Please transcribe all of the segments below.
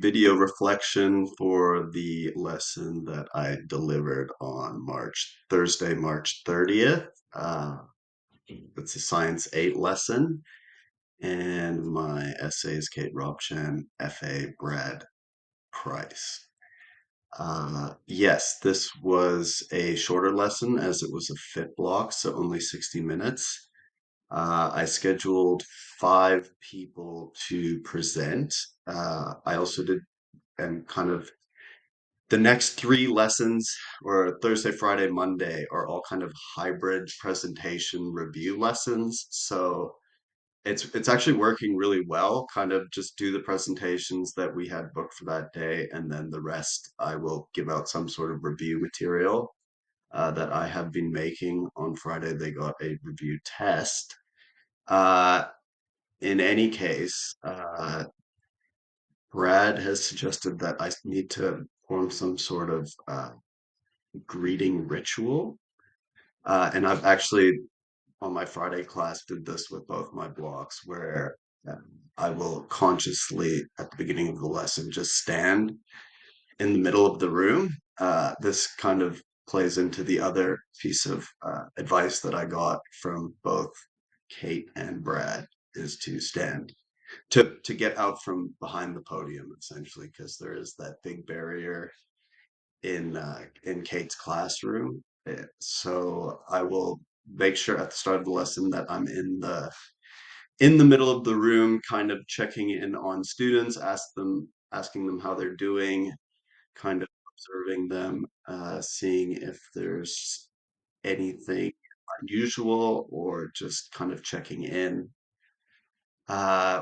video reflection for the lesson that I delivered on Thursday, March 30th. It's a Science 8 lesson, and my essay is Kate Robchan, FA Brad Price. Yes, this was a shorter lesson as it was a fit block, so only 60 minutes. I scheduled 5 people to present. I also did and kind of the next 3 lessons, or Thursday, Friday, Monday, are all kind of hybrid presentation review lessons. So it's actually working really well. Kind of just do the presentations that we had booked for that day, and then the rest I will give out some sort of review material that I have been making. On Friday, they got a review test. Uh, in any case, Brad has suggested that I need to form some sort of greeting ritual. And I've actually, on my Friday class, did this with both my blocks where I will consciously, at the beginning of the lesson, just stand in the middle of the room. This kind of plays into the other piece of advice that I got from both Kate and Brad is to stand to get out from behind the podium essentially because there is that big barrier in Kate's classroom. So I will make sure at the start of the lesson that I'm in the middle of the room, kind of checking in on students, asking them how they're doing, kind of observing them, seeing if there's anything unusual or just kind of checking in,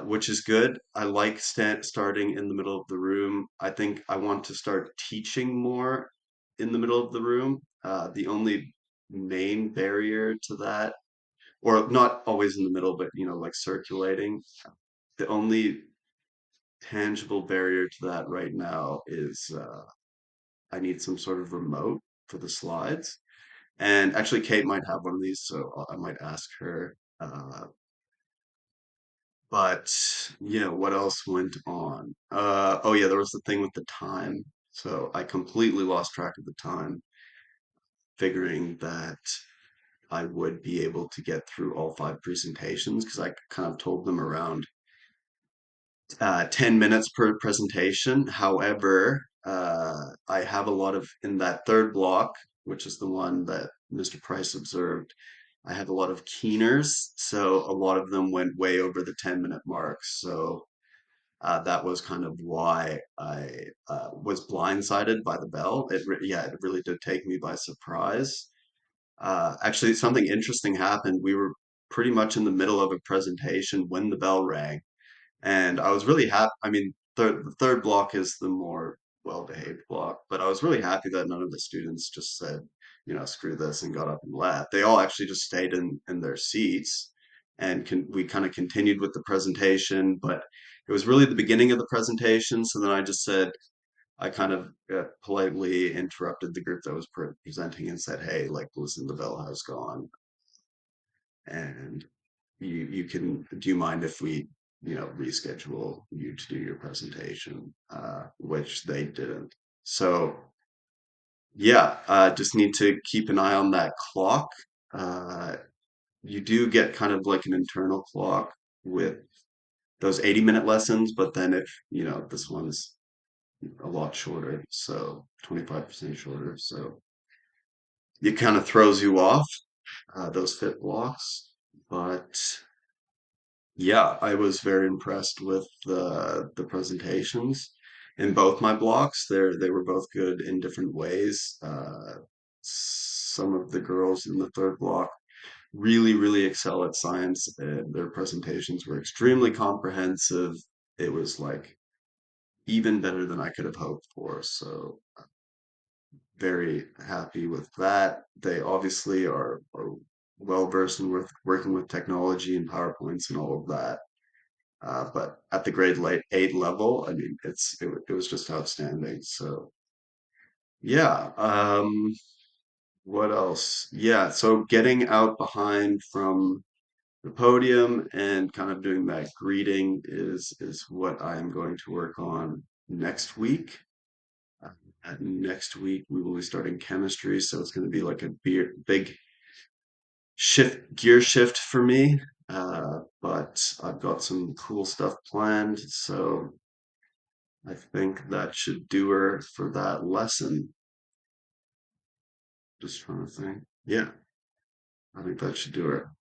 which is good. I like starting in the middle of the room. I think I want to start teaching more in the middle of the room. The only main barrier to that, or not always in the middle, but like circulating, the only tangible barrier to that right now is I need some sort of remote for the slides. And actually, Kate might have one of these, so I might ask her. But what else went on? Oh yeah, there was the thing with the time. So I completely lost track of the time, figuring that I would be able to get through all 5 presentations because I kind of told them around 10 minutes per presentation. However, I have a lot of in that third block, which is the one that Mr. Price observed. I have a lot of keeners, so a lot of them went way over the 10-minute mark. So that was kind of why I was blindsided by the bell. Yeah, it really did take me by surprise. Actually, something interesting happened. We were pretty much in the middle of a presentation when the bell rang, and I was really happy. I mean, the third block is the more well-behaved block, but I was really happy that none of the students just said, screw this and got up and left. They all actually just stayed in their seats, and we kind of continued with the presentation, but it was really the beginning of the presentation. So then I just said, I kind of politely interrupted the group that was presenting and said, "Hey, like, listen, the bell has gone, and you can do you mind if we reschedule you to do your presentation," which they didn't. So yeah, just need to keep an eye on that clock. uh, you do get kind of like an internal clock with those 80-minute lessons, but then if this one's a lot shorter, so 25% shorter, so it kind of throws you off, those fit blocks. But yeah, I was very impressed with the presentations in both my blocks. They were both good in different ways. Some of the girls in the third block really, really excel at science, and their presentations were extremely comprehensive. It was like even better than I could have hoped for. So very happy with that. They obviously are well versed in working with technology and PowerPoints and all of that. But at the grade late 8 level, I mean, it was just outstanding. So yeah, what else? Yeah, so getting out behind from the podium and kind of doing that greeting is what I'm going to work on next week. Uh, Next week we will be starting chemistry, so it's going to be like a big gear shift for me. But I've got some cool stuff planned, so I think that should do her for that lesson. Just trying to think. Yeah, I think that should do her.